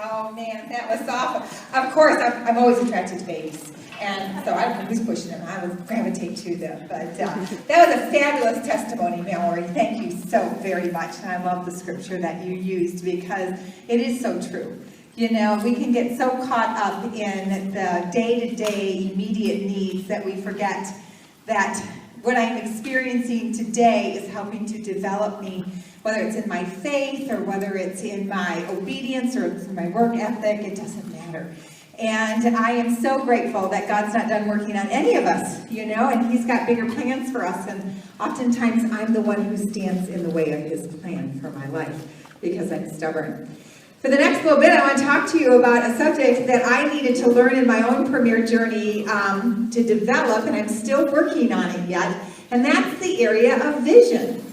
Oh, man, that was awful. Of course, I'm always attracted to babies. And so I don't know who's pushing them. I would gravitate to them. But that was a fabulous testimony, Mallory. Thank you so very much. And I love the scripture that you used because it is so true. You know, we can get so caught up in the day-to-day immediate needs that we forget that what I'm experiencing today is helping to develop me, whether it's in my faith or whether it's in my obedience or it's in my work ethic, it doesn't matter. And I am so grateful that God's not done working on any of us, you know, and He's got bigger plans for us. And oftentimes I'm the one who stands in the way of His plan for my life because I'm stubborn. For the next little bit, I want to talk to you about a subject that I needed to learn in my own premier journey to develop, and I'm still working on it yet, and that's the area of vision.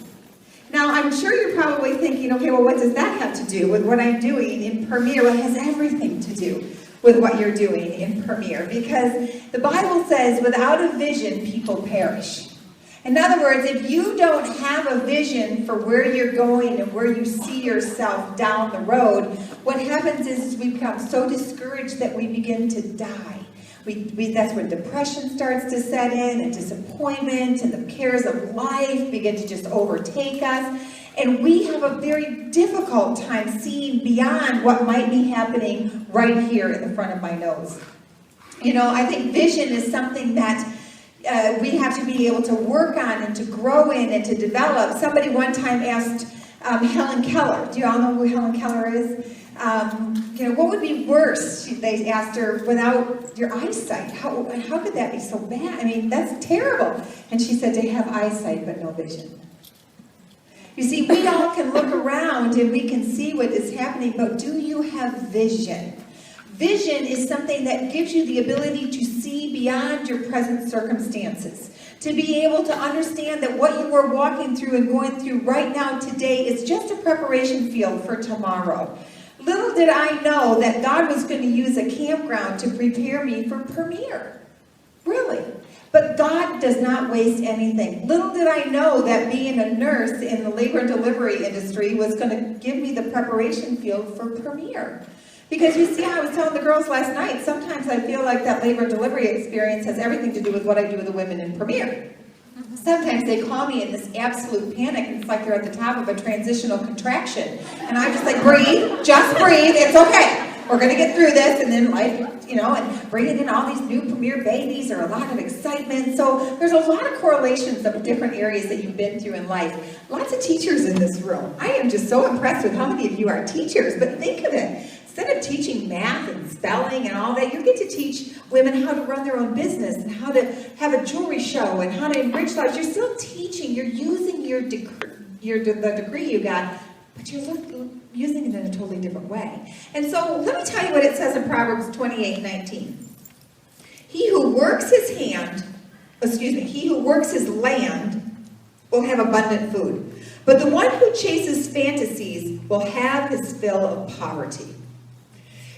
Now, I'm sure you're probably thinking, okay, well, what does that have to do with what I'm doing in Premier? Well, it has everything to do with what you're doing in Premier, because the Bible says, without a vision, people perish. In other words, if you don't have a vision for where you're going and where you see yourself down the road, what happens is we become so discouraged that we begin to die. That's when depression starts to set in, and disappointment, and the cares of life begin to just overtake us. And we have a very difficult time seeing beyond what might be happening right here in the front of my nose. You know, I think vision is something that we have to be able to work on and to grow in and to develop. Somebody one time asked Helen Keller. Do you all know who Helen Keller is? You know, what would be worse, they asked her, without your eyesight? How could that be so bad? I mean, that's terrible. And she said, to have eyesight but no vision. You see, we all can look around and we can see what is happening, but do you have vision? Vision is something that gives you the ability to see beyond your present circumstances, to be able to understand that what you are walking through and going through right now today is just a preparation field for tomorrow. Little did I know that God was going to use a campground to prepare me for Premier. Really. But God does not waste anything. Little did I know that being a nurse in the labor and delivery industry was going to give me the preparation field for Premier. Because you see, I was telling the girls last night, sometimes I feel like that labor and delivery experience has everything to do with what I do with the women in Premier. Sometimes they call me in this absolute panic, and it's like they're at the top of a transitional contraction. And I'm just like, breathe, just breathe, it's okay. We're going to get through this, and then life, you know, and bringing in all these new Premier babies are a lot of excitement. So there's a lot of correlations of different areas that you've been through in life. Lots of teachers in this room. I am just so impressed with how many of you are teachers, but think of it. Instead of teaching math and spelling and all that, you get to teach women how to run their own business and how to have a jewelry show and how to enrich lives. You're still teaching. You're using the degree you got, but you're using it in a totally different way. And so let me tell you what it says in Proverbs 28:19. He who works his land will have abundant food, but the one who chases fantasies will have his fill of poverty.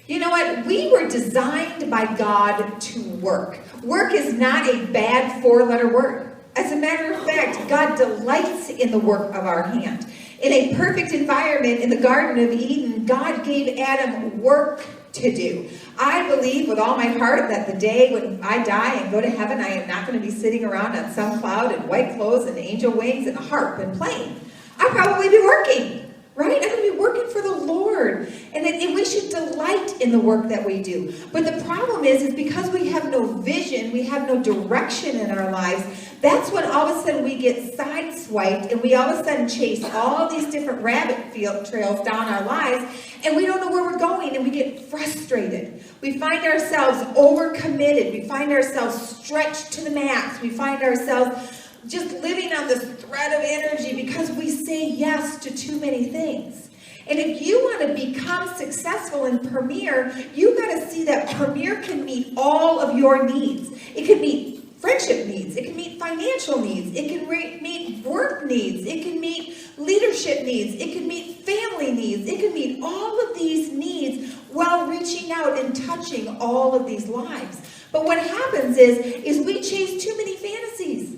You know what? We were designed by God to work. Work is not a bad four-letter word. As a matter of fact, God delights in the work of our hand. In a perfect environment in the Garden of Eden, God gave Adam work to do. I believe with all my heart that the day when I die and go to heaven, I am not going to be sitting around on some cloud in white clothes and angel wings and a harp and playing. I'll probably be working, right? I'm going to be working for the Lord. And we should delight in the work that we do. But the problem is because we have no vision, we have no direction in our lives, that's when all of a sudden we get sideswiped and we all of a sudden chase all these different rabbit trails down our lives and we don't know where we're going and we get frustrated. We find ourselves overcommitted. We find ourselves stretched to the max. We find ourselves just living on this thread of energy because we say yes to too many things. And if you want to become successful in Premier, you've got to see that Premier can meet all of your needs. It can meet friendship needs. It can meet financial needs. It can meet work needs. It can meet leadership needs. It can meet family needs. It can meet all of these needs while reaching out and touching all of these lives. But what happens is we chase too many fantasies.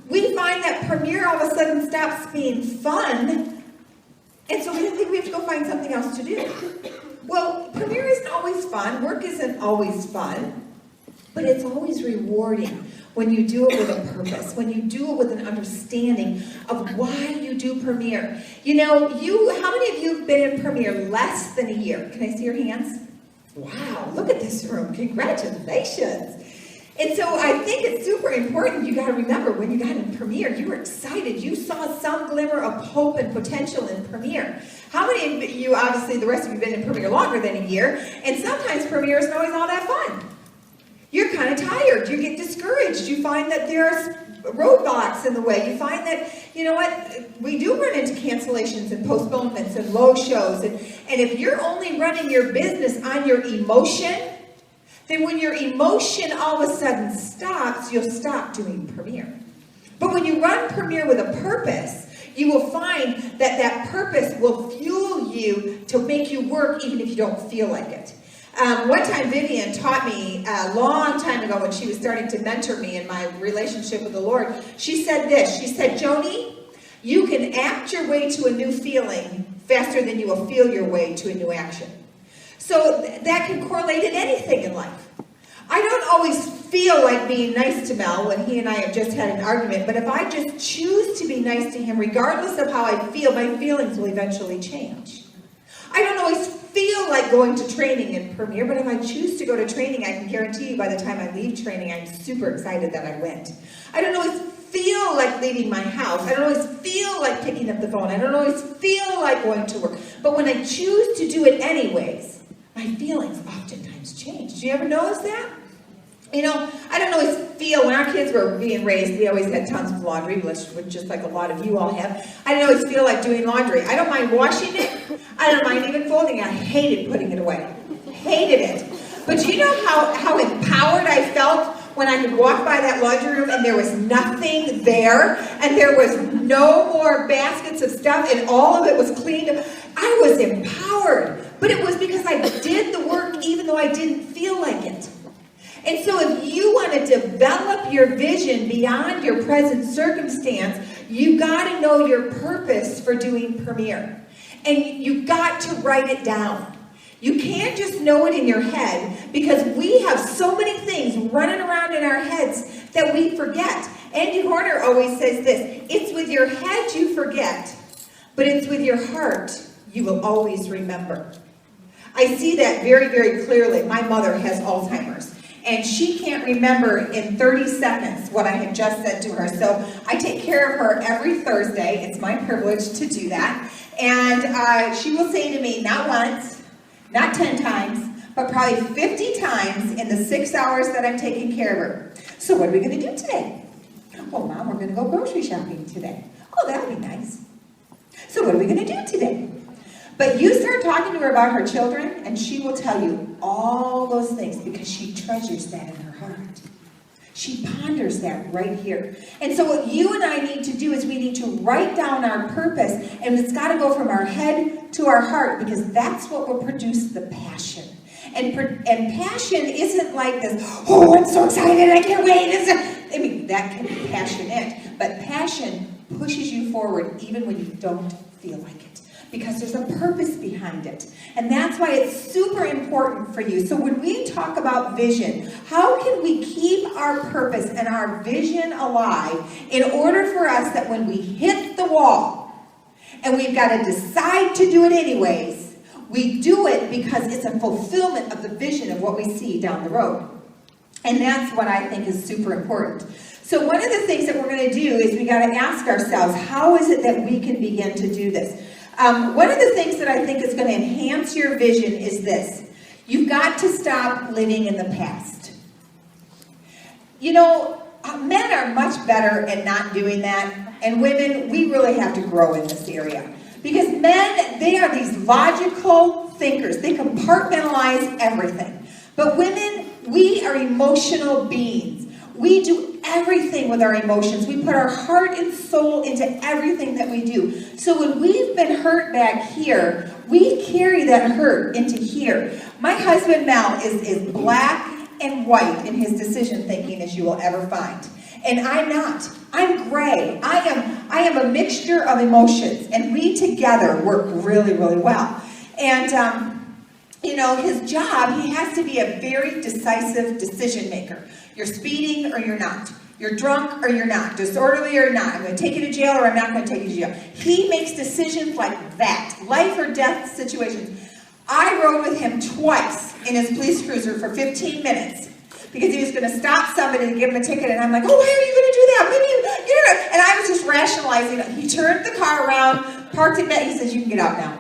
We find that Premier all of a sudden stops being fun And so we think we have to go find something else to do. Well, premiere isn't always fun. Work isn't always fun. But it's always rewarding when you do it with a purpose, when you do it with an understanding of why you do premiere. You know, how many of you have been in premiere less than a year? Can I see your hands? Wow, look at this room. Congratulations. And so I think it's super important. You got to remember, when you got in premiere, you were excited. You saw some glimmer of hope and potential in premiere. How many of you, obviously the rest of you have been in premiere longer than a year, and sometimes premiere isn't always all that fun. You're kind of tired. You get discouraged. You find that there's roadblocks in the way. You find that, you know what, we do run into cancellations and postponements and low shows. And if you're only running your business on your emotion, then when your emotion all of a sudden stops, you'll stop doing premiere. But when you run premiere with a purpose, you will find that that purpose will fuel you to make you work even if you don't feel like it. One time Vivian taught me a long time ago when she was starting to mentor me in my relationship with the Lord. She said this, she said, Joni, you can act your way to a new feeling faster than you will feel your way to a new action. So that can correlate in anything in life. I don't always feel like being nice to Mel when he and I have just had an argument, but if I just choose to be nice to him, regardless of how I feel, my feelings will eventually change. I don't always feel like going to training in premiere, but if I choose to go to training, I can guarantee you by the time I leave training, I'm super excited that I went. I don't always feel like leaving my house. I don't always feel like picking up the phone. I don't always feel like going to work. But when I choose to do it anyways, my feelings oftentimes change. Do you ever notice that? You know, I don't always feel, when our kids were being raised, we always had tons of laundry, just like a lot of you all have. I don't always feel like doing laundry. I don't mind washing it. I don't mind even folding it. I hated putting it away. Hated it. But you know how empowered I felt when I could walk by that laundry room and there was nothing there, and there was no more baskets of stuff, and all of it was cleaned up. I was empowered. But it was because I did the work even though I didn't feel like it. And so if you want to develop your vision beyond your present circumstance, you got to know your purpose for doing premiere. And you got to write it down. You can't just know it in your head, because we have so many things running around in our heads that we forget. Andy Horner always says this, it's with your head you forget, but it's with your heart you will always remember. I see that very, very clearly. My mother has Alzheimer's. And she can't remember in 30 seconds what I had just said to her. So I take care of her every Thursday. It's my privilege to do that. And she will say to me, not once, not 10 times, but probably 50 times in the 6 hours that I'm taking care of her. So what are we going to do today? Oh, Mom, we're going to go grocery shopping today. Oh, that'll be nice. So what are we going to do today? But you start talking to her about her children, and she will tell you all those things because she treasures that in her heart. She ponders that right here. And so what you and I need to do is we need to write down our purpose, and it's got to go from our head to our heart, because that's what will produce the passion. And passion isn't like this, oh, I'm so excited, I can't wait. I mean, that can be passionate, but passion pushes you forward even when you don't feel like it, because there's a purpose behind it. And that's why it's super important for you. So when we talk about vision, how can we keep our purpose and our vision alive in order for us that when we hit the wall and we've got to decide to do it anyways, we do it because it's a fulfillment of the vision of what we see down the road. And that's what I think is super important. So one of the things that we're going to do is we got to ask ourselves, how is it that we can begin to do this? One of the things that I think is going to enhance your vision is this. You've got to stop living in the past. You know, men are much better at not doing that, and women, we really have to grow in this area. Because men, they are these logical thinkers. They compartmentalize everything. But women, we are emotional beings. We do everything with our emotions. We put our heart and soul into everything that we do. So when we've been hurt back here, we carry that hurt into here. My husband, Mel, is black and white in his decision thinking as you will ever find. And I'm not. I'm gray. I am a mixture of emotions, and we together work really, really well. And his job, he has to be a very decisive decision maker. You're speeding or you're not. You're drunk or you're not. Disorderly or not. I'm going to take you to jail or I'm not going to take you to jail. He makes decisions like that. Life or death situations. I rode with him twice in his police cruiser for 15 minutes because he was going to stop somebody and give him a ticket, and I'm like, oh, why are you going to do that? Maybe you know. And I was just rationalizing. He turned the car around, parked it back. He says, you can get out now.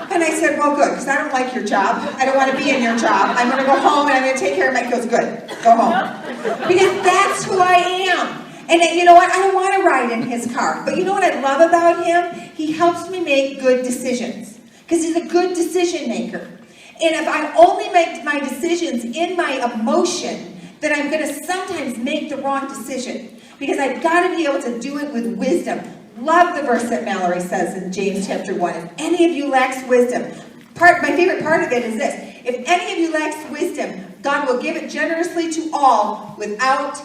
And I said, well, good, because I don't like your job. I don't want to be in your job. I'm going to go home and I'm going to take care of my kids. Good, go home. Because that's who I am. And then, you know what? I don't want to ride in his car. But you know what I love about him? He helps me make good decisions. Because he's a good decision maker. And if I only make my decisions in my emotion, then I'm going to sometimes make the wrong decision. Because I've got to be able to do it with wisdom. Love the verse that Mallory says in James chapter 1. If any of you lacks wisdom, my favorite part of it is this. If any of you lacks wisdom, God will give it generously to all without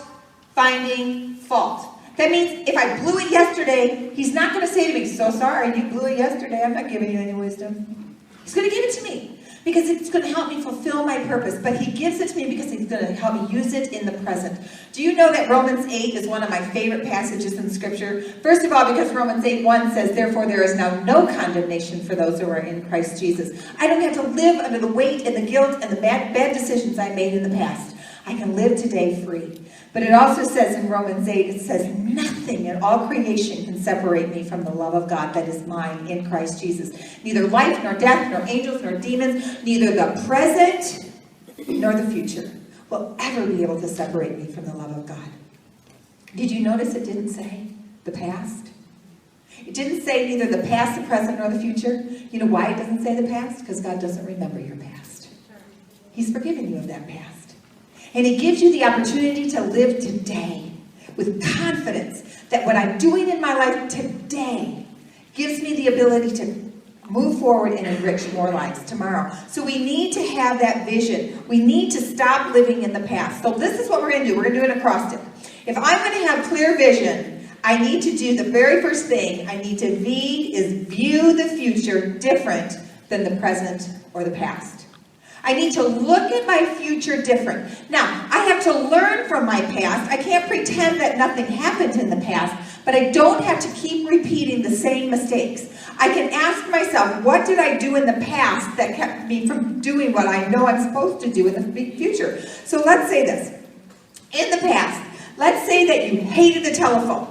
finding fault. That means if I blew it yesterday, he's not going to say to me, so sorry, you blew it yesterday. I'm not giving you any wisdom. He's going to give it to me because it's going to help me fulfill my purpose. But he gives it to me because he's going to help me use it in the present. Do you know that Romans 8 is one of my favorite passages in Scripture? First of all, because Romans 8:1 says, therefore there is now no condemnation for those who are in Christ Jesus. I don't have to live under the weight and the guilt and the bad decisions I made in the past. I can live today free. But it also says in Romans 8, it says, nothing in all creation can separate me from the love of God that is mine in Christ Jesus. Neither life, nor death, nor angels, nor demons, neither the present, nor the future will ever be able to separate me from the love of God. Did you notice it didn't say the past? It didn't say neither the past, the present, nor the future. You know why it doesn't say the past? Because God doesn't remember your past. He's forgiven you of that past. And he gives you the opportunity to live today with confidence that what I'm doing in my life today gives me the ability to move forward and enrich more lives tomorrow. So we need to have that vision. We need to stop living in the past. So this is what we're going to do. We're going to do an acrostic. If I'm going to have clear vision, I need to do the very first thing I need to view the future different than the present or the past. I need to look at my future different. Now, I have to learn from my past. I can't pretend that nothing happened in the past, but I don't have to keep repeating the same mistakes. I can ask myself, what did I do in the past that kept me from doing what I know I'm supposed to do in the future? So let's say this. In the past, let's say that you hated the telephone.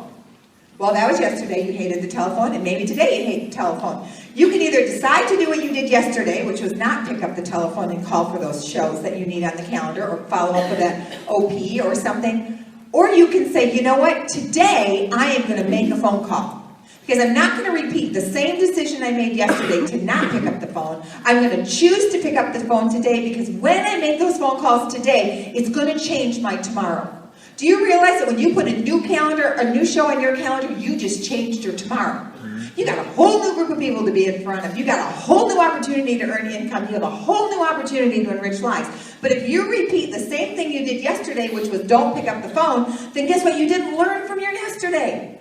Well, that was yesterday, you hated the telephone, and maybe today you hate the telephone. You can either decide to do what you did yesterday, which was not pick up the telephone and call for those shows that you need on the calendar, or follow up with an OP or something. Or you can say, you know what, today I am going to make a phone call. Because I'm not going to repeat the same decision I made yesterday to not pick up the phone. I'm going to choose to pick up the phone today because when I make those phone calls today, it's going to change my tomorrow. Do you realize that when you put a new show on your calendar, you just changed your tomorrow? You got a whole new group of people to be in front of. You got a whole new opportunity to earn income. You have a whole new opportunity to enrich lives. But if you repeat the same thing you did yesterday, which was don't pick up the phone, then guess what? You didn't learn from your yesterday.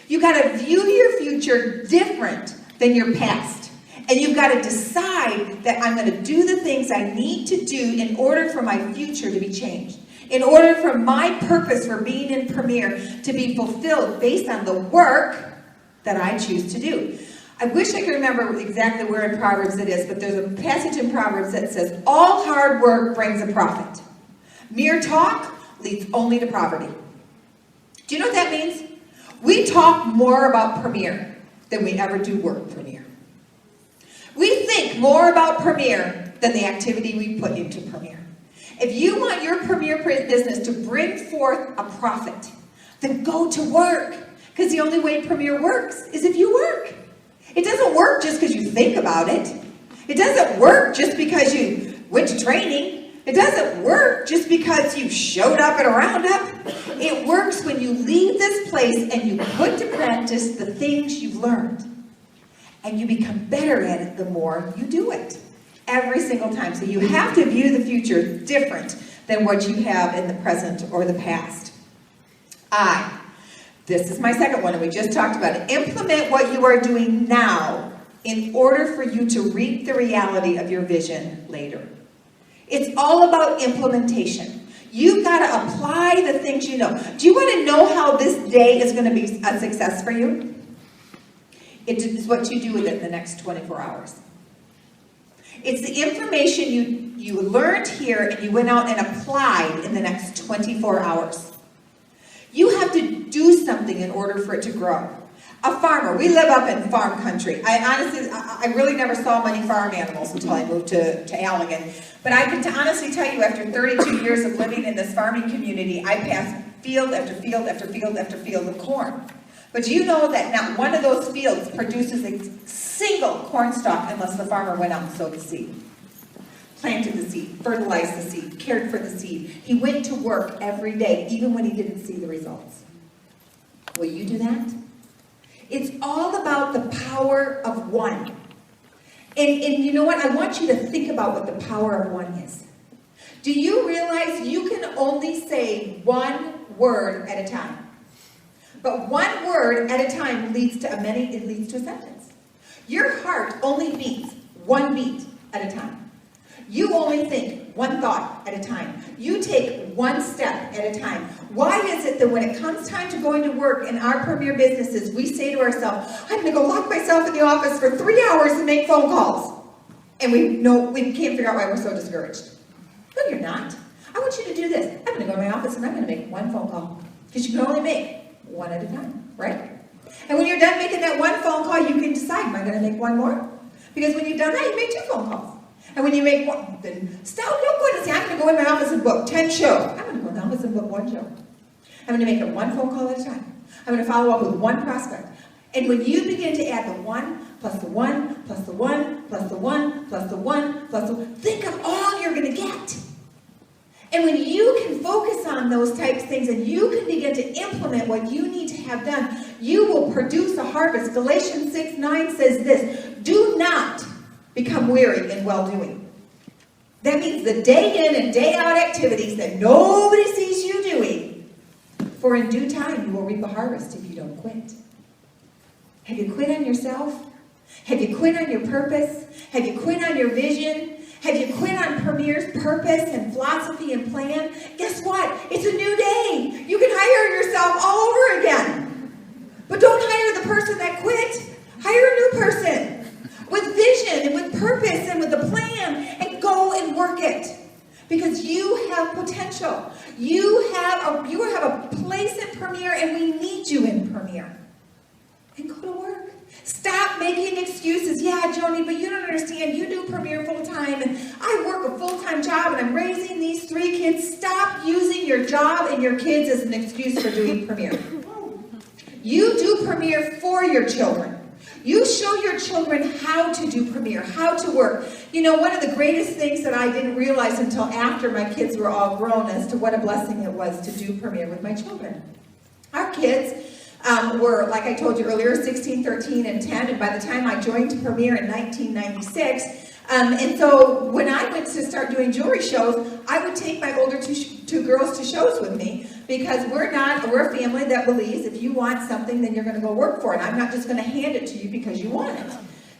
You got to view your future different than your past. And you've got to decide that I'm going to do the things I need to do in order for my future to be changed. In order for my purpose for being in Premier to be fulfilled based on the work that I choose to do. I wish I could remember exactly where in Proverbs it is, but there's a passage in Proverbs that says, all hard work brings a profit. Mere talk leads only to poverty. Do you know what that means? We talk more about Premier than we ever do work Premier. We think more about Premier than the activity we put into Premier. If you want your Premier business to bring forth a profit, then go to work. Because the only way Premier works is if you work. It doesn't work just because you think about it. It doesn't work just because you went to training. It doesn't work just because you showed up at a roundup. It works when you leave this place and you put to practice the things you've learned. And you become better at it the more you do it. Every single time. So you have to view the future different than what you have in the present or the past. This is my second one, and we just talked about it. Implement what you are doing now in order for you to reap the reality of your vision later. It's all about implementation. You've got to apply the things you know. Do you want to know how this day is going to be a success for you? It is what you do with it in the next 24 hours. It's the information you learned here and you went out and applied in the next 24 hours. You have to do something in order for it to grow. A farmer, we live up in farm country. I really never saw many farm animals until I moved to Allegan. But I can honestly tell you, after 32 years of living in this farming community, I passed field after field after field after field of corn. But do you know that not one of those fields produces a single corn stalk unless the farmer went out and sowed the seed? Planted the seed, fertilized the seed, cared for the seed. He went to work every day, even when he didn't see the results. Will you do that? It's all about the power of one. And you know what? I want you to think about what the power of one is. Do you realize you can only say one word at a time? But one word at a time leads to a sentence. Your heart only beats one beat at a time. You only think one thought at a time. You take one step at a time. Why is it that when it comes time to going to work in our premier businesses, we say to ourselves, I'm going to go lock myself in the office for 3 hours and make phone calls? And we can't figure out why we're so discouraged. No, you're not. I want you to do this. I'm going to go to my office and I'm going to make one phone call. Because you can only make one at a time, right? And when you're done making that one phone call, you can decide, am I going to make one more? Because when you've done that, you make 2 phone calls. And when you make one, then stop, don't go and say, I'm going to go in my office and book 10 shows. I'm going to go in the office and book 1 show. I'm going to make it 1 phone call at a time. I'm going to follow up with 1 prospect. And when you begin to add the 1, plus the 1, plus the 1, plus the 1, plus the 1, plus the 1, think of all you're going to get. And when you can focus on those types of things and you can begin to implement what you need to have done, you will produce a harvest. Galatians 6:9 says this, do not become weary in well-doing. That means the day in and day out activities that nobody sees you doing, for in due time you will reap a harvest if you don't quit. Have you quit on yourself? Have you quit on your purpose? Have you quit on your vision? Have you quit on Premier's purpose and philosophy and plan? Guess what? It's a new day. You can hire yourself all over again. But don't hire the person that quit. Hire a new person with vision and with purpose and with a plan, and go and work it. Because you have potential. You have a place in Premier, and we need you in Premier. And go to work. Stop making excuses. Yeah, Joni, but you don't understand. You do Premier full-time, and I work a full-time job, and I'm raising these 3 kids. Stop using your job and your kids as an excuse for doing Premier. You do Premier for your children. You show your children how to do Premier, how to work. You know, one of the greatest things that I didn't realize until after my kids were all grown as to what a blessing it was to do Premier with my children. Our kids were, like I told you earlier, 16, 13, and 10, and by the time I joined Premier in 1996, and so when I went to start doing jewelry shows, I would take my older two girls to shows with me, because we're a family that believes if you want something, then you're going to go work for it. I'm not just going to hand it to you because you want it.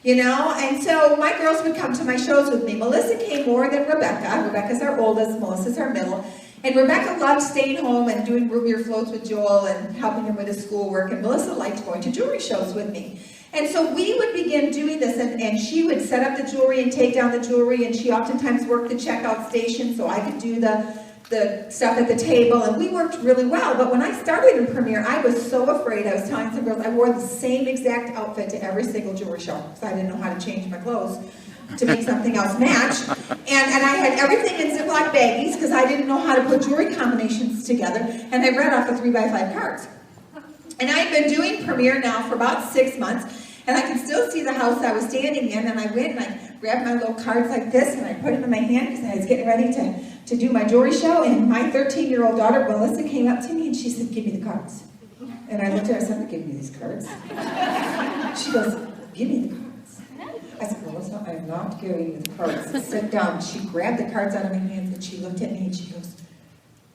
You know, and so my girls would come to my shows with me. Melissa came more than Rebecca. Rebecca's our oldest, Melissa's our middle. And Rebecca loved staying home and doing root beer floats with Joel and helping him with his schoolwork. And Melissa liked going to jewelry shows with me. And so we would begin doing this, and she would set up the jewelry and take down the jewelry, and she oftentimes worked the checkout station so I could do the stuff at the table, and we worked really well. But when I started in Premier, I was so afraid. I was telling some girls I wore the same exact outfit to every single jewelry show because I didn't know how to change my clothes to make something else match. And I had everything in Ziploc baggies because I didn't know how to put jewelry combinations together, and I read off the 3x5 cards. And I've been doing Premier now for about 6 months, and I can still see the house I was standing in, and I went and I grabbed my little cards like this, and I put them in my hand because I was getting ready to do my jewelry show, and my 13-year-old daughter, Melissa, came up to me, and she said, give me the cards. And I looked at her, I said, I'm not giving you these cards. She goes, give me the cards. I said, Melissa, I'm not giving you the cards. Sit down. She grabbed the cards out of my hands and she looked at me and she goes,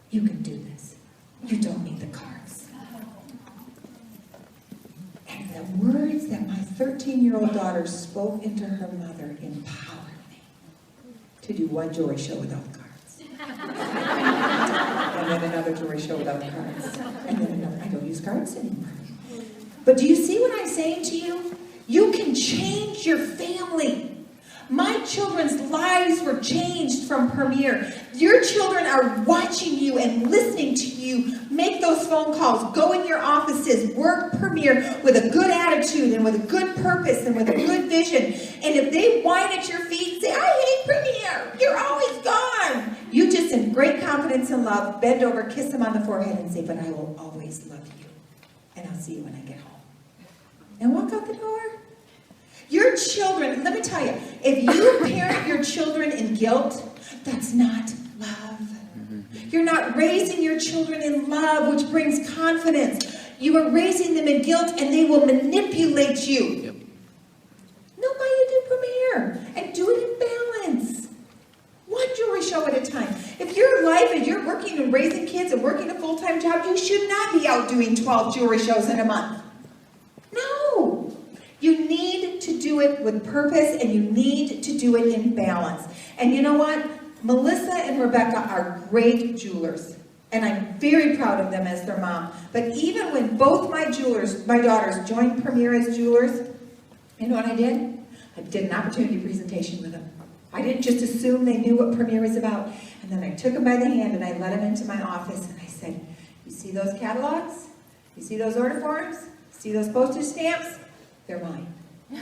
"You can do this. You don't need the cards." And the words that my 13-year-old daughter spoke into her mother empowered me to do one jewelry show without cards. And then another jewelry show without cards. And then another. I don't use cards anymore. But do you see what I'm saying to you? You can change your family. My children's lives were changed from Premier. Your children are watching you and listening to you. Make those phone calls. Go in your offices. Work Premier with a good attitude and with a good purpose and with a good vision. And if they whine at your feet, say, "I hate Premier. You're always gone." You just, in great confidence and love, bend over, kiss them on the forehead and say, "But I will always love you. And I'll see you when I get home." And walk out the door. Your children, let me tell you, if you parent your children in guilt, that's not love. You're not raising your children in love, which brings confidence. You are raising them in guilt, and they will manipulate you. Yep. No, why you do Premier, and do it in balance. One jewelry show at a time. If your life is you're working and raising kids and working a full-time job, you should not be out doing 12 jewelry shows in a month. No. You need to do it with purpose, and you need to do it in balance. And you know what? Melissa and Rebecca are great jewelers, and I'm very proud of them as their mom. But even when both my daughters joined Premier as jewelers, you know what I did? I did an opportunity presentation with them. I didn't just assume they knew what Premier was about. And then I took them by the hand and I led them into my office and I said, "You see those catalogs? You see those order forms? See those postage stamps? They're mine. If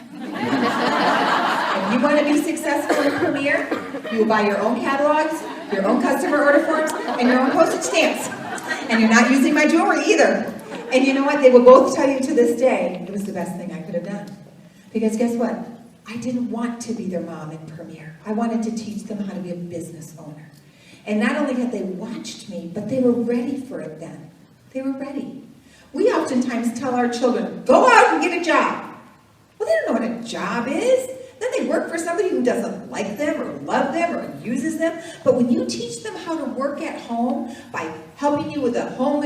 you want to be successful in Premier, you will buy your own catalogs, your own customer order forms, and your own postage stamps. And you're not using my jewelry either." And you know what? They will both tell you to this day, it was the best thing I could have done. Because guess what? I didn't want to be their mom in Premier. I wanted to teach them how to be a business owner. And not only had they watched me, but they were ready for it then. They were ready. We oftentimes tell our children, "Go out and get a job." Well, they don't know what a job is. Then they work for somebody who doesn't like them or love them or uses them. But when you teach them how to work at home by helping you with the home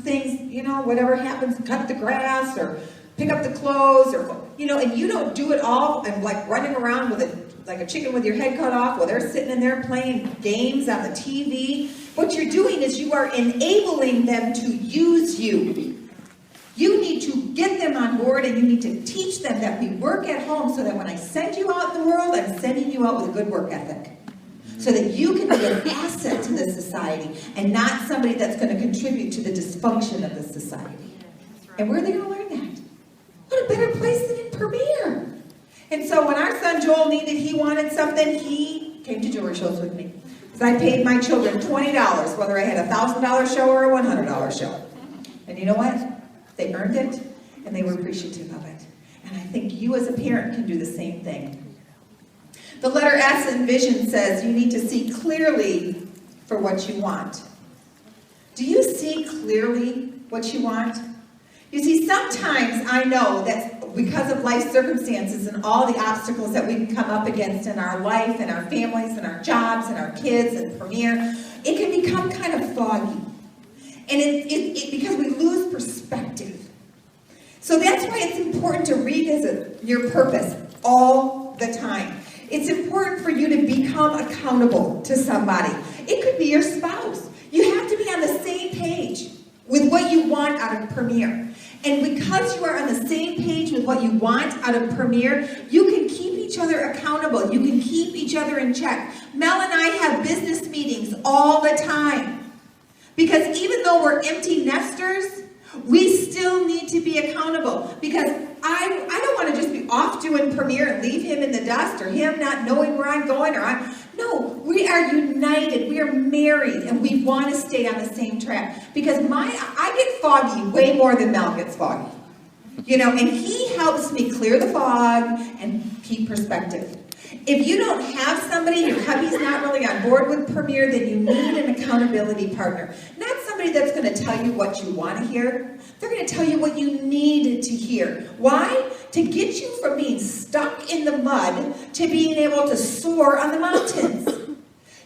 things, you know, whatever happens, cut the grass or pick up the clothes, or, you know, and you don't do it all and like running around with like a chicken with your head cut off while they're sitting in there playing games on the TV. What you're doing is you are enabling them to use you. You need to get them on board, and you need to teach them that we work at home so that when I send you out in the world, I'm sending you out with a good work ethic. So that you can be an asset to the society and not somebody that's going to contribute to the dysfunction of the society. And where are they going to learn that? What a better place than in Premier. And so when our son Joel he wanted something, he came to jewelry shows with me. Because I paid my children $20, whether I had a $1,000 show or a $100 show. And you know what? They earned it, and they were appreciative of it. And I think you as a parent can do the same thing. The letter S in vision says you need to see clearly for what you want. Do you see clearly what you want? You see, sometimes I know that because of life circumstances and all the obstacles that we can come up against in our life and our families and our jobs and our kids and Premier, it can become kind of foggy. And because we lose perspective. So that's why it's important to revisit your purpose all the time. It's important for you to become accountable to somebody. It could be your spouse. You have to be on the same page with what you want out of Premier. And because you are on the same page with what you want out of Premier, you can keep each other accountable. You can keep each other in check. Mel and I have business meetings all the time. Because even though we're empty nesters, we still need to be accountable. Because I don't want to just be off doing Premier and leave him in the dust, or him not knowing where I'm going, no, we are united, we are married, and we want to stay on the same track. Because I get foggy way more than Mel gets foggy. You know, and he helps me clear the fog and keep perspective. If you don't have somebody, your hubby's not really on board with Premier, then you need an accountability partner. Not somebody that's going to tell you what you want to hear. They're going to tell you what you need to hear. Why? To get you from being stuck in the mud to being able to soar on the mountains.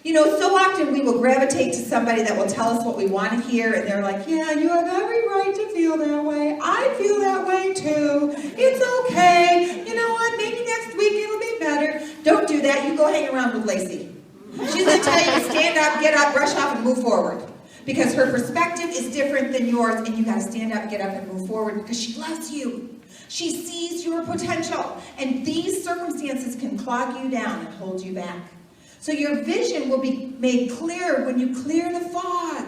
You know, so often we will gravitate to somebody that will tell us what we want to hear, and they're like, yeah, you have every right to feel that way. I feel that way too. It's okay. You know what? Maybe next week it'll be better. Don't do that. You go hang around with Lacey. She's going to tell you to stand up, get up, brush off, and move forward. Because her perspective is different than yours, and you got to stand up, get up, and move forward because she loves you. She sees your potential, and these circumstances can clog you down and hold you back. So your vision will be made clear when you clear the fog.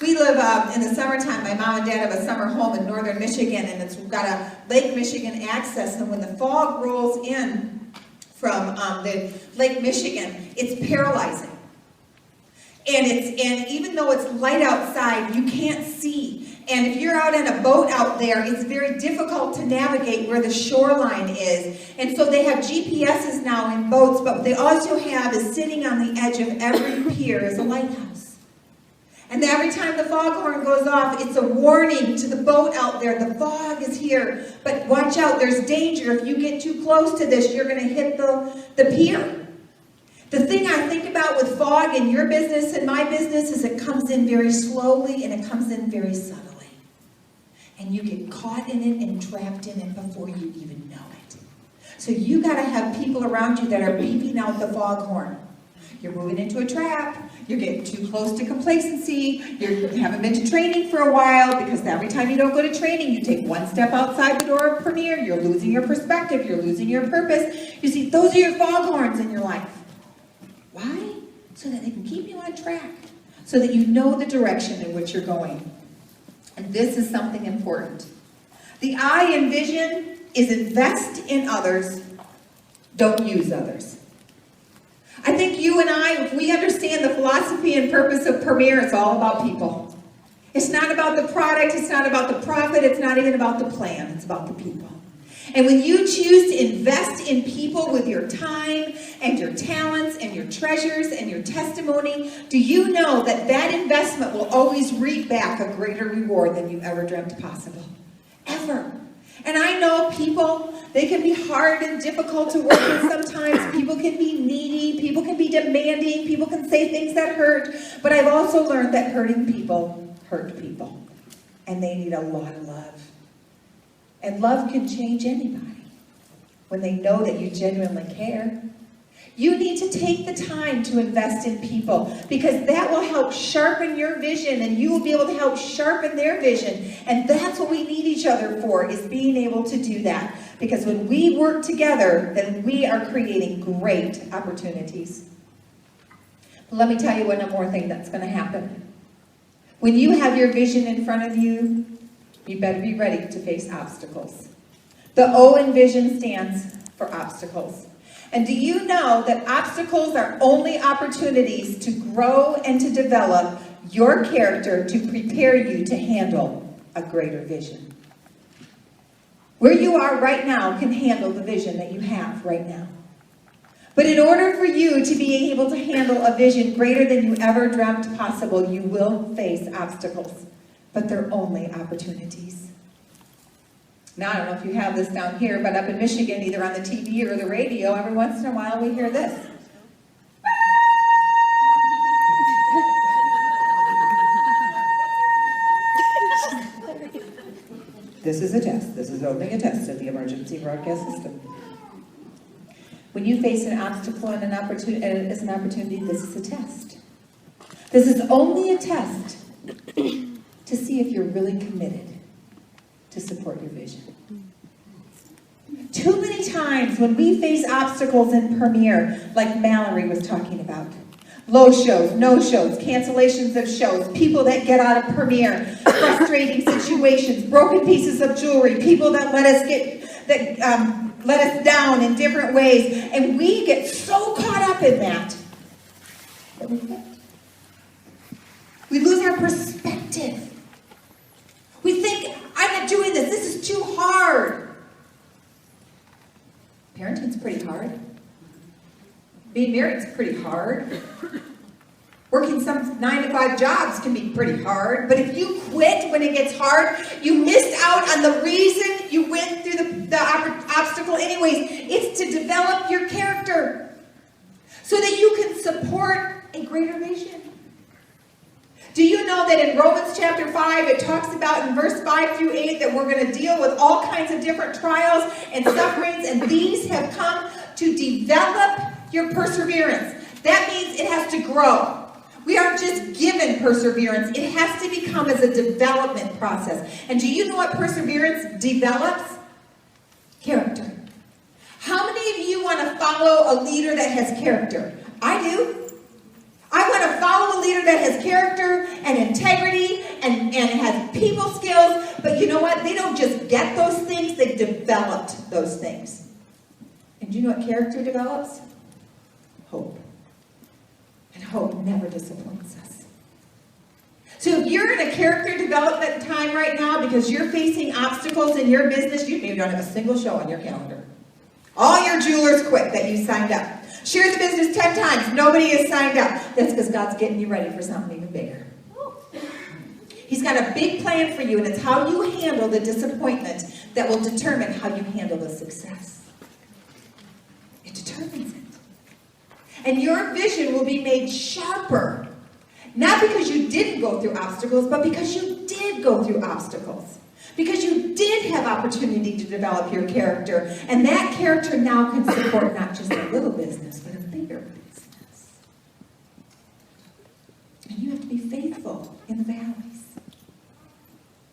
We live in the summertime. My mom and dad have a summer home in northern Michigan, and it's got a Lake Michigan access. And when the fog rolls in from the Lake Michigan, it's paralyzing. And even though it's light outside, you can't see. And if you're out in a boat out there, it's very difficult to navigate where the shoreline is. And so they have GPSs now in boats, but what they also have is sitting on the edge of every pier is a lighthouse. And every time the foghorn goes off, it's a warning to the boat out there. The fog is here, but watch out, there's danger. If you get too close to this, you're going to hit the pier. The thing I think about with fog in your business and my business is it comes in very slowly and it comes in very subtly. And you get caught in it and trapped in it before you even know it. So you got to have people around you that are beeping out the foghorn. You're moving into a trap. You're getting too close to complacency. You haven't been to training for a while because every time you don't go to training, you take one step outside the door of Premier. You're losing your perspective. You're losing your purpose. You see, those are your foghorns in your life. Why? So that they can keep you on track. So that you know the direction in which you're going. And this is something important. The I in vision is invest in others, don't use others. I think you and I, if we understand the philosophy and purpose of Premier, it's all about people. It's not about the product, it's not about the profit, it's not even about the plan, it's about the people. And when you choose to invest in people with your time and your talents and your treasures and your testimony, do you know that that investment will always reap back a greater reward than you ever dreamt possible? Ever. And I know people, they can be hard and difficult to work with sometimes. People can be needy, people can be demanding, people can say things that hurt. But I've also learned that hurting people hurt people. And they need a lot of love. And love can change anybody when they know that you genuinely care. You need to take the time to invest in people because that will help sharpen your vision and you will be able to help sharpen their vision. And that's what we need each other for, is being able to do that. Because when we work together, then we are creating great opportunities. But let me tell you one more thing that's going to happen. When you have your vision in front of you, you better be ready to face obstacles. The O in vision stands for obstacles. And do you know that obstacles are only opportunities to grow and to develop your character to prepare you to handle a greater vision? Where you are right now can handle the vision that you have right now. But in order for you to be able to handle a vision greater than you ever dreamt possible, you will face obstacles. But they're only opportunities. Now, I don't know if you have this down here, but up in Michigan, either on the TV or the radio, every once in a while we hear this. This is a test. This is only a test of the emergency broadcast system. When you face an obstacle and an opportunity, this is a test. This is only a test to see if you're really committed to support your vision. Too many times when we face obstacles in Premier, like Mallory was talking about, low shows, no shows, cancellations of shows, people that get out of Premier, frustrating situations, broken pieces of jewelry, people that let us down in different ways, and we get so caught up in that we quit. We lose our perspective. We think, I'm not doing this. This is too hard. Parenting's pretty hard. Being married's pretty hard. Working some 9-to-5 jobs can be pretty hard. But if you quit when it gets hard, you missed out on the reason you went through the obstacle anyways. It's to develop your character so that you can support a greater vision. Do you know that in Romans chapter 5, it talks about in verse 5 through 8 that we're going to deal with all kinds of different trials and sufferings, and these have come to develop your perseverance. That means it has to grow. We aren't just given perseverance. It has to become as a development process. And do you know what perseverance develops? Character. How many of you want to follow a leader that has character? I do. I want to follow a leader that has character and integrity and has people skills. But you know what? They don't just get those things. They've developed those things. And do you know what character develops? Hope. And hope never disappoints us. So if you're in a character development time right now because you're facing obstacles in your business, you maybe don't have a single show on your calendar. All your jewelers quit that you signed up. Share the business 10 times. Nobody has signed up. That's because God's getting you ready for something even bigger. He's got a big plan for you, and it's how you handle the disappointment that will determine how you handle the success. It determines it. And your vision will be made sharper. Not because you didn't go through obstacles, but because you did go through obstacles. Because you did have opportunity to develop your character. And that character now can support not just a little business, but a bigger business. And you have to be faithful in the valleys.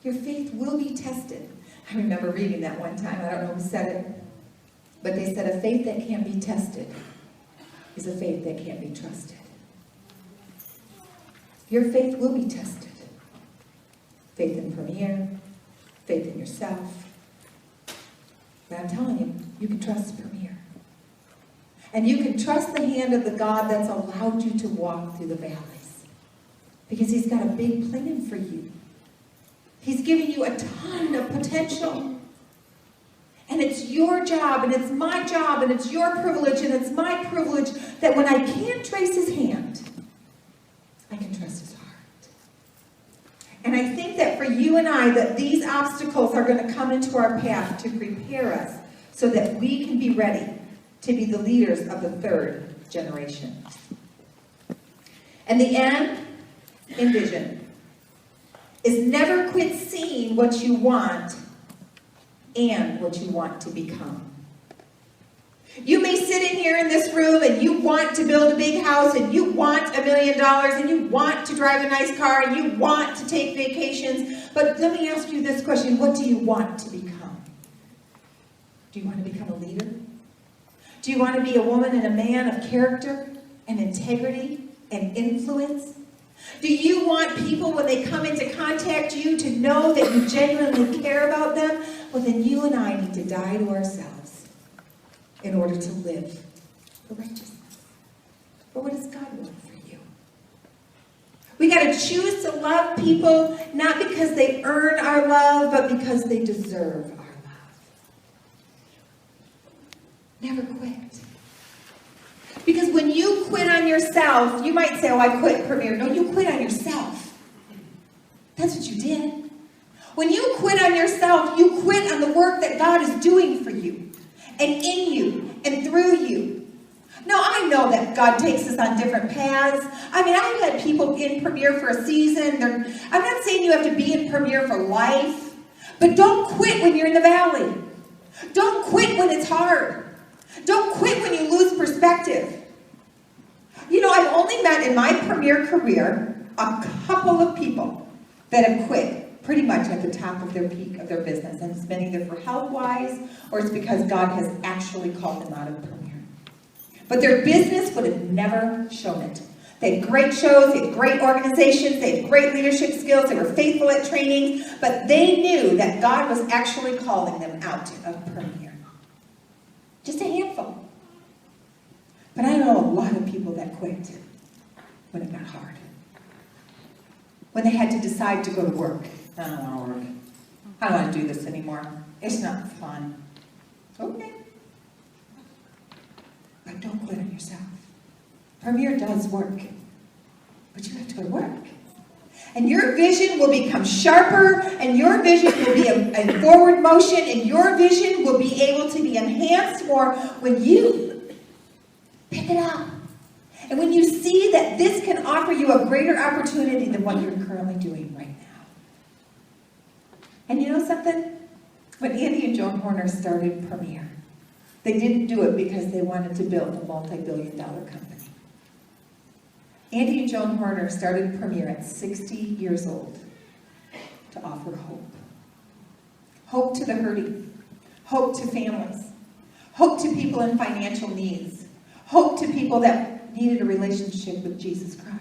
Your faith will be tested. I remember reading that one time. I don't know who said it. But they said a faith that can't be tested is a faith that can't be trusted. Your faith will be tested. Faith in Premier. Faith in yourself. But I'm telling you, you can trust Premier. And you can trust the hand of the God that's allowed you to walk through the valleys. Because he's got a big plan for you. He's giving you a ton of potential. And it's your job, and it's my job, and it's your privilege, and it's my privilege that when I can't trace his hand, I can trust his heart. And I think that for you and I, that these obstacles are going to come into our path to prepare us so that we can be ready to be the leaders of the third generation. And the end in vision is never quit seeing what you want and what you want to become. You may sit in here in this room and you want to build a big house and you want $1 million and you want to drive a nice car and you want to take vacations. But let me ask you this question. What do you want to become? Do you want to become a leader? Do you want to be a woman and a man of character and integrity and influence? Do you want people, when they come into contact you, to know that you genuinely care about them? Well, then you and I need to die to ourselves in order to live for righteousness. But what does God want for you? We got to choose to love people not because they earn our love, but because they deserve our love. Never quit. Because when you quit on yourself, you might say, oh, I quit Premier. No, you quit on yourself. That's what you did. When you quit on yourself, you quit on the work that God is doing for you and in you and through you. Now, I know that God takes us on different paths. I mean, I've had people in Premier for a season. I'm not saying you have to be in Premier for life, but don't quit when you're in the valley. Don't quit when it's hard. Don't quit when you lose perspective. You know, I've only met in my Premier career a couple of people that have quit pretty much at the top of their peak of their business. And it's been either for health-wise or it's because God has actually called them out of Premier. But their business would have never shown it. They had great shows, they had great organizations, they had great leadership skills, they were faithful at trainings, but they knew that God was actually calling them out of Premier. Just a handful. But I know a lot of people that quit when it got hard. When they had to decide to go to work. I don't want to work. I don't want to do this anymore. It's not fun. Okay. But don't quit on yourself. Premier does work. But you have to go to work. And your vision will become sharper, and your vision will be in forward motion, and your vision will be able to be enhanced more when you pick it up And when you see that this can offer you a greater opportunity than what you're currently doing right now. And you know something? When Andy and Joan Horner started Premier, they didn't do it because they wanted to build a multi-billion-dollar company. Andy and Joan Horner started Premier at 60 years old to offer hope. Hope to the hurting. Hope to families. Hope to people in financial needs. Hope to people that needed a relationship with Jesus Christ.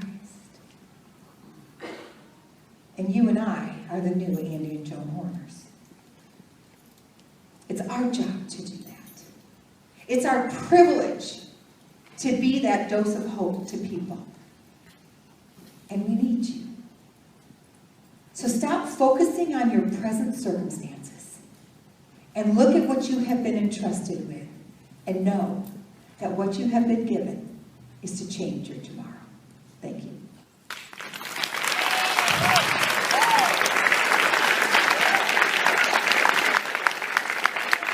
And you and I are the new Andy and Joan Horners. It's our job to do that. It's our privilege to be that dose of hope to people. And we need you. So stop focusing on your present circumstances and look at what you have been entrusted with and know that what you have been given is to change your tomorrow. Thank you.